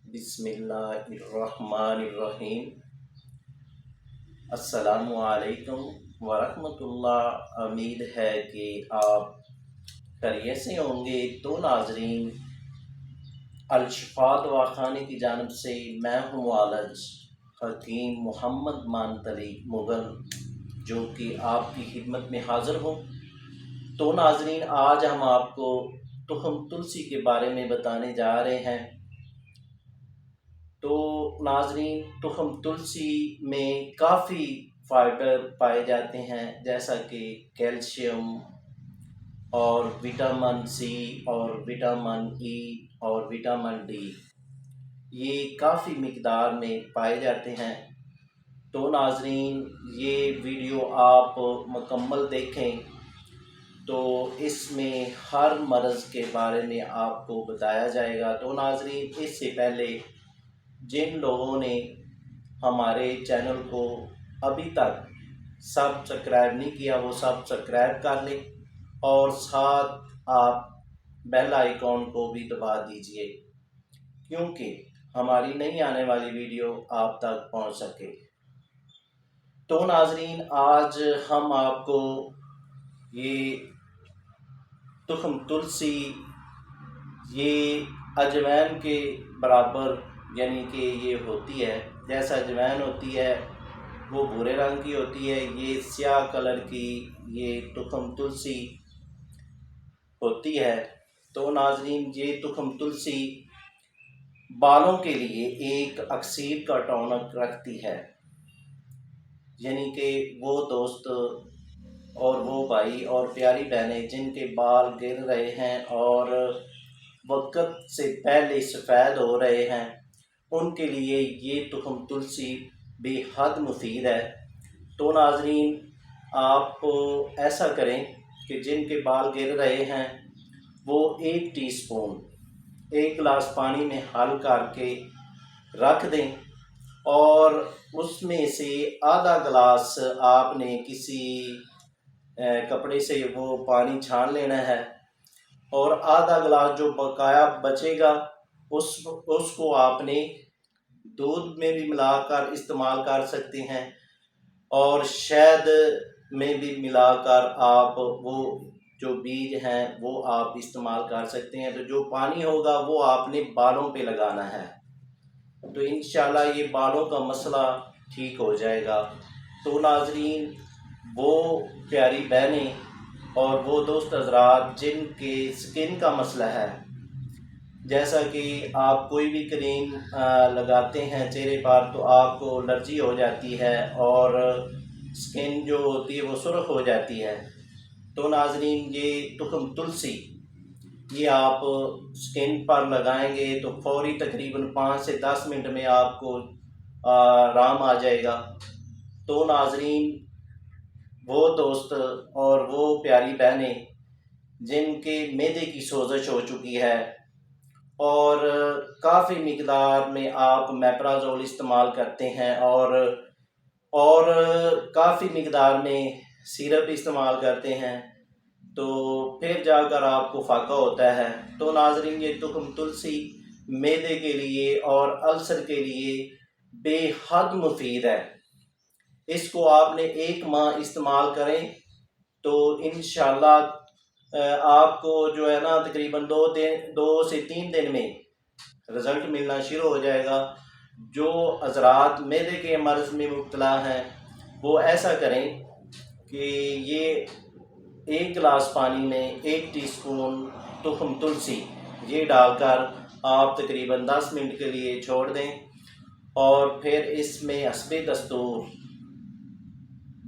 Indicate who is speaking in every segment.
Speaker 1: بسم اللہ الرحمن الرحیم۔ السلام علیکم ورحمۃ اللہ۔ امید ہے کہ آپ خیریت سے ہوں گے۔ تو ناظرین، الشفا دواخانے کی جانب سے میں ہوں معالج حکیم محمد مانتلی مغل، جو کہ آپ کی خدمت میں حاضر ہوں۔ تو ناظرین، آج ہم آپ کو تخم تلسی کے بارے میں بتانے جا رہے ہیں۔ تو ناظرین، تخم تلسی میں کافی فائبر پائے جاتے ہیں، جیسا کہ کیلشیم اور وٹامن سی اور وٹامن ای اور وٹامن ڈی، یہ کافی مقدار میں پائے جاتے ہیں۔ تو ناظرین، یہ ویڈیو آپ مکمل دیکھیں تو اس میں ہر مرض کے بارے میں آپ کو بتایا جائے گا۔ تو ناظرین، اس سے پہلے جن لوگوں نے ہمارے چینل کو ابھی تک سبسکرائب نہیں کیا وہ سبسکرائب کر لیں، اور ساتھ آپ بیل آئیکن کو بھی دبا دیجئے، کیونکہ ہماری نئی آنے والی ویڈیو آپ تک پہنچ سکے۔ تو ناظرین، آج ہم آپ کو یہ تخم تلسی، یہ اجوائن کے برابر، یعنی کہ یہ ہوتی ہے، جیسا اجوائن ہوتی ہے وہ بھورے رنگ کی ہوتی ہے، یہ سیاہ کلر کی یہ تخم تلسی ہوتی ہے۔ تو ناظرین، یہ تخم تلسی بالوں کے لیے ایک اکسیر کا ٹونک رکھتی ہے، یعنی کہ وہ دوست اور وہ بھائی اور پیاری بہنیں جن کے بال گر رہے ہیں اور وقت سے پہلے سفید ہو رہے ہیں، ان کے لیے یہ تخم تلسی بے حد مفید ہے۔ تو ناظرین، آپ ایسا کریں کہ جن کے بال گر رہے ہیں وہ 1 ٹی اسپون 1 گلاس پانی میں حل کر کے رکھ دیں، اور اس میں سے آدھا گلاس آپ نے کسی کپڑے سے وہ پانی چھان لینا ہے، اور آدھا گلاس جو بقایا بچے گا اس کو آپ نے دودھ میں بھی ملا کر استعمال کر سکتے ہیں، اور شہد میں بھی ملا کر آپ وہ جو بیج ہیں وہ آپ استعمال کر سکتے ہیں۔ تو جو پانی ہوگا وہ آپ نے بالوں پہ لگانا ہے، تو انشاءاللہ یہ بالوں کا مسئلہ ٹھیک ہو جائے گا۔ تو ناظرین، وہ پیاری بہنیں اور وہ دوست حضرات جن کے سکن کا مسئلہ ہے، جیسا کہ آپ کوئی بھی کریم لگاتے ہیں چہرے پر تو آپ کو الرجی ہو جاتی ہے اور سکن جو ہوتی ہے وہ سرخ ہو جاتی ہے، تو ناظرین، یہ تخم تلسی یہ آپ سکن پر لگائیں گے تو فوری تقریباً 5 سے 10 منٹ میں آپ کو آرام آ جائے گا۔ تو ناظرین، وہ دوست اور وہ پیاری بہنیں جن کے معدے کی سوزش ہو چکی ہے اور کافی مقدار میں آپ میپرازول استعمال کرتے ہیں اور کافی مقدار میں سیرپ استعمال کرتے ہیں، تو پھر جا کر آپ کو فائدہ ہوتا ہے۔ تو ناظرین، یہ تخم تلسی معدے کے لیے اور السر کے لیے بے حد مفید ہے۔ اس کو آپ نے 1 ماہ استعمال کریں تو انشاءاللہ آپ کو جو ہے نا تقریباً 2 سے 3 دن میں رزلٹ ملنا شروع ہو جائے گا۔ جو حضرات معدے کے مرض میں مبتلا ہیں وہ ایسا کریں کہ یہ 1 گلاس پانی میں 1 ٹی اسپون تخم تلسی یہ ڈال کر آپ تقریباً 10 منٹ کے لیے چھوڑ دیں، اور پھر اس میں حسب دستور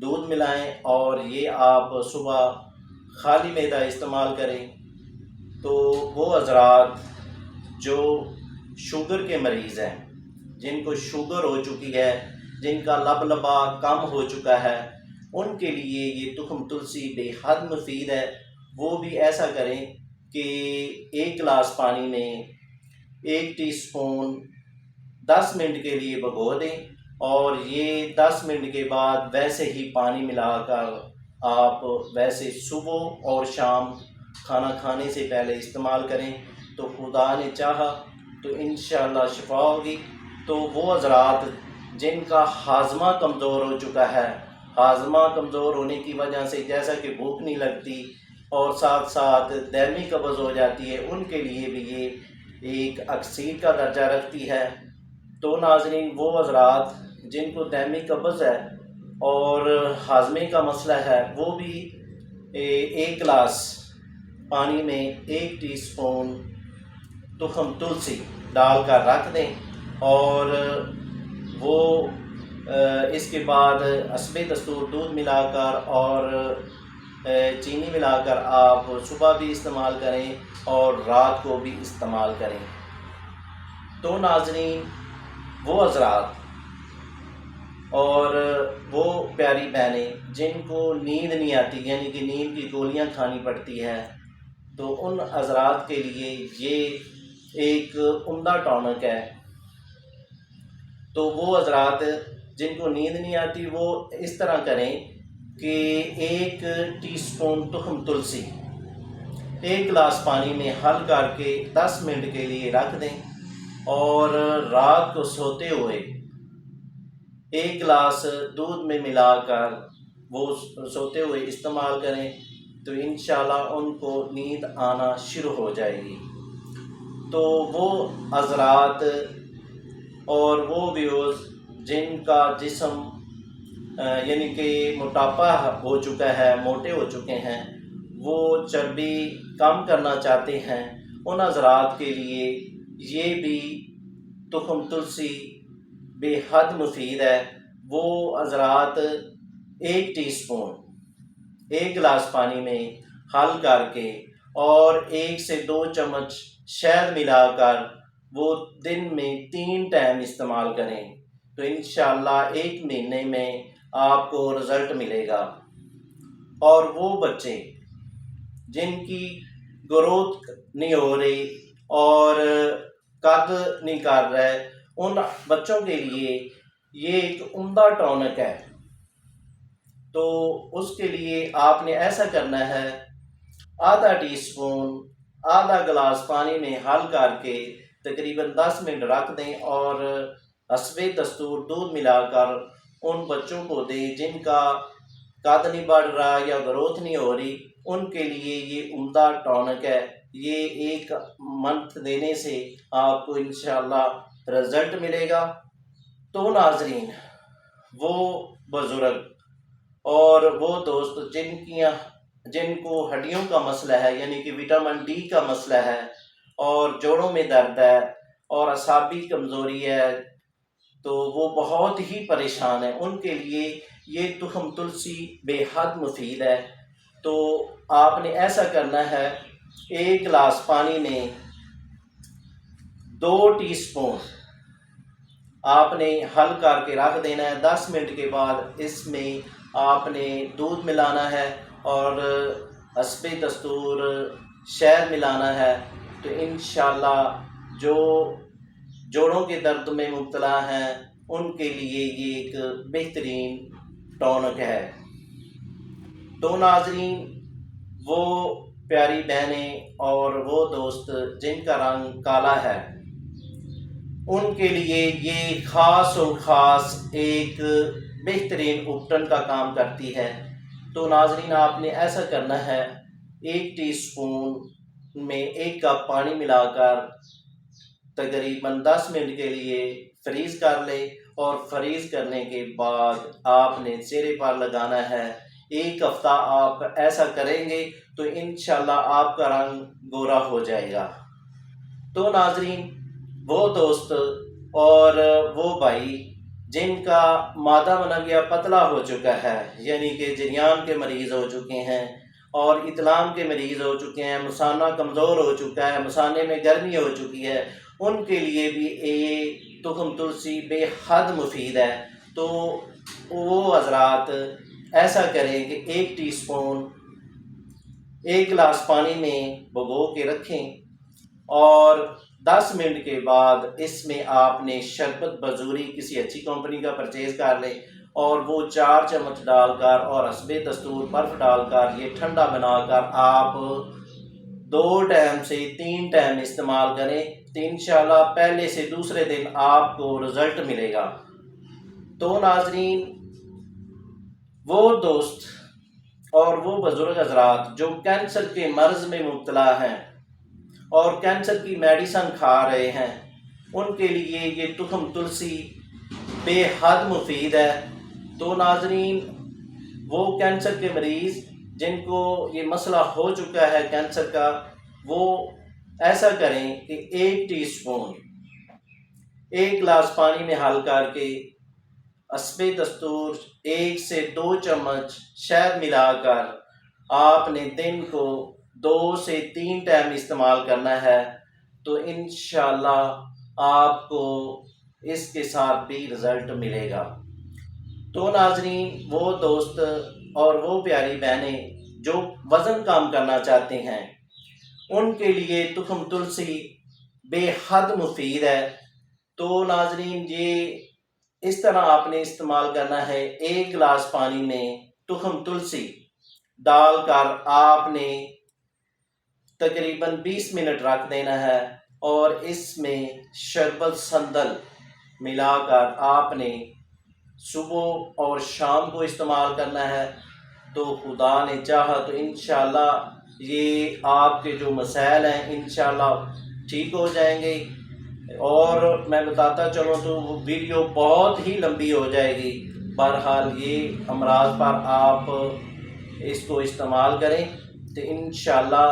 Speaker 1: دودھ ملائیں، اور یہ آپ صبح خالی معدہ استعمال کریں۔ تو وہ حضرات جو شوگر کے مریض ہیں، جن کو شوگر ہو چکی ہے، جن کا لبا کم ہو چکا ہے، ان کے لیے یہ تخم تلسی بے حد مفید ہے۔ وہ بھی ایسا کریں کہ 1 گلاس پانی میں 1 ٹی اسپون 10 منٹ کے لیے بھگو دیں، اور یہ 10 منٹ کے بعد ویسے ہی پانی ملا کر آپ ویسے صبح اور شام کھانا کھانے سے پہلے استعمال کریں، تو خدا نے چاہا تو انشاءاللہ شفا ہوگی۔ تو وہ حضرات جن کا ہاضمہ کمزور ہو چکا ہے، ہاضمہ کمزور ہونے کی وجہ سے جیسا کہ بھوک نہیں لگتی اور ساتھ ساتھ دائمی قبض ہو جاتی ہے، ان کے لیے بھی یہ ایک اکسیر کا درجہ رکھتی ہے۔ تو ناظرین، وہ حضرات جن کو دائمی قبض ہے اور ہاضمے کا مسئلہ ہے، وہ بھی ایک گلاس پانی میں 1 ٹی اسپون تخم تلسی ڈال کر رکھ دیں، اور وہ اس کے بعد حسب دستور دودھ ملا کر اور چینی ملا کر آپ صبح بھی استعمال کریں اور رات کو بھی استعمال کریں۔ تو ناظرین، وہ حضرات اور وہ پیاری بہنیں جن کو نیند نہیں آتی، یعنی کہ نیند کی گولیاں کھانی پڑتی ہے، تو ان حضرات کے لیے یہ ایک عمدہ ٹونک ہے۔ تو وہ حضرات جن کو نیند نہیں آتی وہ اس طرح کریں کہ 1 ٹی اسپون تخم تلسی 1 گلاس پانی میں حل کر کے 10 منٹ کے لیے رکھ دیں، اور رات کو سوتے ہوئے 1 گلاس دودھ میں ملا کر وہ سوتے ہوئے استعمال کریں، تو انشاءاللہ ان کو نیند آنا شروع ہو جائے گی۔ تو وہ حضرات اور وہ ویوز جن کا جسم یعنی کہ موٹاپا ہو چکا ہے، موٹے ہو چکے ہیں، وہ چربی کم کرنا چاہتے ہیں، ان حضرات کے لیے یہ بھی تخم تلسی بے حد مفید ہے۔ وہ حضرات 1 ٹی اسپون 1 گلاس پانی میں حل کر کے اور 1 سے 2 چمچ شہد ملا کر وہ دن میں 3 ٹائم استعمال کریں، تو انشاءاللہ 1 مہینے میں آپ کو رزلٹ ملے گا۔ اور وہ بچے جن کی گروتھ نہیں ہو رہی اور قد نہیں کر رہے، ان بچوں کے لیے یہ ایک عمدہ ٹونک ہے۔ تو اس کے لیے آپ نے ایسا کرنا ہے، آدھا ٹی اسپون آدھا گلاس پانی میں حل کر کے تقریباً 10 منٹ رکھ دیں، اور حسب دستور دودھ ملا کر ان بچوں کو دیں جن کا قد نہیں بڑھ رہا یا گروتھ نہیں ہو رہی، ان کے لیے یہ عمدہ ٹونک ہے۔ یہ 1 منتھ دینے سے آپ کو انشاءاللہ رزلٹ ملے گا۔ تو ناظرین، وہ بزرگ اور وہ دوست جن کو ہڈیوں کا مسئلہ ہے، یعنی کہ وٹامن ڈی کا مسئلہ ہے، اور جوڑوں میں درد ہے اور اعصابی کمزوری ہے، تو وہ بہت ہی پریشان ہیں، ان کے لیے یہ تخم تلسی بے حد مفید ہے۔ تو آپ نے ایسا کرنا ہے، 1 گلاس پانی میں 2 ٹی اسپون آپ نے حل کر کے رکھ دینا ہے۔ 10 منٹ کے بعد اس میں آپ نے دودھ ملانا ہے اور حسب دستور شہد ملانا ہے، تو انشاءاللہ جو جوڑوں کے درد میں مبتلا ہیں ان کے لیے یہ ایک بہترین ٹونک ہے۔ تو ناظرین، وہ پیاری بہنیں اور وہ دوست جن کا رنگ کالا ہے، ان کے لیے یہ خاص و خاص ایک بہترین اپٹن کا کام کرتی ہے۔ تو ناظرین، آپ نے ایسا کرنا ہے، 1 ٹی اسپون میں 1 کپ پانی ملا کر تقریباً 10 منٹ کے لیے فریز کر لے، اور فریز کرنے کے بعد آپ نے چہرے پر لگانا ہے۔ 1 ہفتہ آپ ایسا کریں گے تو انشاءاللہ آپ کا رنگ گورا ہو جائے گا۔ تو ناظرین، وہ دوست اور وہ بھائی جن کا مادہ منویہ پتلا ہو چکا ہے، یعنی کہ جریان کے مریض ہو چکے ہیں اور اطلام کے مریض ہو چکے ہیں، مثانہ کمزور ہو چکا ہے، مثانے میں گرمی ہو چکی ہے، ان کے لیے بھی یہ تخم تلسی بے حد مفید ہے۔ تو وہ حضرات ایسا کریں کہ 1 ٹی اسپون 1 گلاس پانی میں بھگو کے رکھیں، اور 10 منٹ کے بعد اس میں آپ نے شربت بزوری کسی اچھی کمپنی کا پرچیز کر لیں، اور وہ 4 چمچ ڈال کر اور حسب دستور برف ڈال کر یہ ٹھنڈا بنا کر آپ 2 ٹائم سے 3 ٹائم استعمال کریں، تو انشاءاللہ پہلے سے دوسرے دن آپ کو رزلٹ ملے گا۔ تو ناظرین، وہ دوست اور وہ بزرگ حضرات جو کینسر کے مرض میں مبتلا ہیں اور کینسر کی میڈیسن کھا رہے ہیں، ان کے لیے یہ تخم تلسی بے حد مفید ہے۔ تو ناظرین، وہ کینسر کے مریض جن کو یہ مسئلہ ہو چکا ہے کینسر کا، وہ ایسا کریں کہ 1 ٹی اسپون 1 گلاس پانی میں حل کر کے حسب دستور 1 سے 2 چمچ شہد ملا کر آپ نے دن کو 2 سے 3 ٹائم استعمال کرنا ہے، تو انشاءاللہ آپ کو اس کے ساتھ بھی رزلٹ ملے گا۔ تو ناظرین، وہ دوست اور وہ پیاری بہنیں جو وزن کم کرنا چاہتے ہیں، ان کے لیے تخم تلسی بے حد مفید ہے۔ تو ناظرین، یہ اس طرح آپ نے استعمال کرنا ہے، 1 گلاس پانی میں تخم تلسی ڈال کر آپ نے تقریباً 20 منٹ رکھ دینا ہے، اور اس میں شربت سندل ملا کر آپ نے صبح اور شام کو استعمال کرنا ہے۔ تو خدا نے چاہا تو انشاءاللہ یہ آپ کے جو مسائل ہیں انشاءاللہ ٹھیک ہو جائیں گے۔ اور میں بتاتا چلوں تو وہ ویڈیو بہت ہی لمبی ہو جائے گی۔ بہرحال یہ امراض پر آپ اس کو استعمال کریں تو انشاءاللہ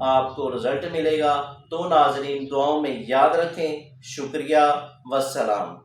Speaker 1: آپ کو رزلٹ ملے گا۔ تو ناظرین، دعاؤں میں یاد رکھیں۔ شکریہ، والسلام۔